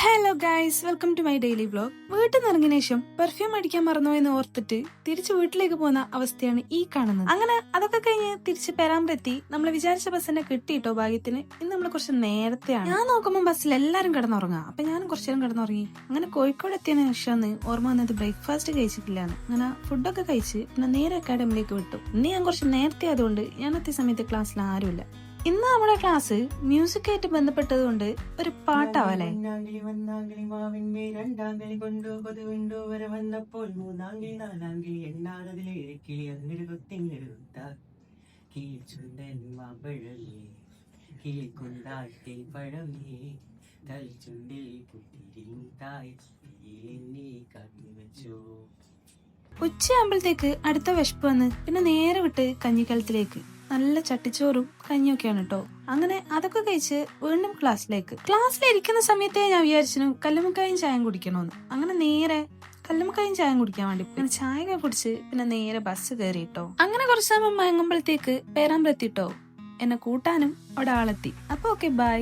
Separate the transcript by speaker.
Speaker 1: Hello guys, welcome to my daily vlog. വീട്ടിൽ നിന്ന് ഇറങ്ങിയ ശേഷം പെർഫ്യൂം അടിക്കാൻ മറന്നോ എന്ന് ഓർത്തിട്ട് തിരിച്ച് വീട്ടിലേക്ക് പോകുന്ന അവസ്ഥയാണ് ഈ കാണുന്നത്. അങ്ങനെ അതൊക്കെ കഴിഞ്ഞ് തിരിച്ച് പെരാമ്പെത്തി നമ്മൾ വിചാരിച്ച ബസ്സിനെ കിട്ടിയിട്ടോ ഭാഗ്യത്തിന്. ഇന്ന് നമ്മൾ കുറച്ച് നേരത്തെയാണ്. ഞാൻ നോക്കുമ്പോൾ ബസ്സിൽ എല്ലാരും കിടന്നുറങ്ങാം. അപ്പൊ ഞാനും കുറച്ചു നേരം കിടന്നുറങ്ങി. അങ്ങനെ കോഴിക്കോട് എത്തിയതിനു ശേഷം ഓർമ്മ വന്നത് ബ്രേക്ക്ഫാസ്റ്റ് കഴിച്ചിട്ടില്ലാണ്. അങ്ങനെ ഫുഡൊക്കെ കഴിച്ച് പിന്നെ നേരെ അക്കാഡമിയിലേക്ക് വിട്ടു. ഇന്ന് ഞാൻ കുറച്ച് നേരത്തെ ആയതുകൊണ്ട് ഞാൻ എത്തിയ സമയത്ത് ക്ലാസ്സിൽ ആരുമില്ല. ഇന്ന് നമ്മുടെ ക്ലാസ് മ്യൂസിക് ആയിട്ട് ബന്ധപ്പെട്ടത് കൊണ്ട് ഒരു പാട്ടാവല്ലേ. ഉച്ചയാകുമ്പോഴത്തേക്ക് അടുത്ത വിശപ്പ് വന്ന് പിന്നെ നേരെ വിട്ട് കഞ്ഞിക്കലത്തിലേക്ക്. നല്ല ചട്ടിച്ചോറും കഞ്ഞിയൊക്കെയാണ് കേട്ടോ. അങ്ങനെ അതൊക്കെ കഴിച്ച് വീണ്ടും ക്ലാസ്സിലിരിക്കുന്ന സമയത്തേ ഞാൻ വിചാരിച്ചു കല്ലുമ്മക്കായും ചായം കുടിക്കണോന്ന്. അങ്ങനെ നേരെ കല്ലുമ്മക്കായും ചായം കുടിക്കാൻ വേണ്ടി പിന്നെ ചായ കുടിച്ച് പിന്നെ നേരെ ബസ് കയറിയിട്ടോ. അങ്ങനെ കുറച്ച് സമയം മയങ്ങുമ്പോഴത്തേക്ക് പേരാമ്പ്രത്തിട്ടോ. എന്നെ കൂട്ടാനും അവിടെ ആളെത്തി. അപ്പൊ ഓക്കെ, ബൈ.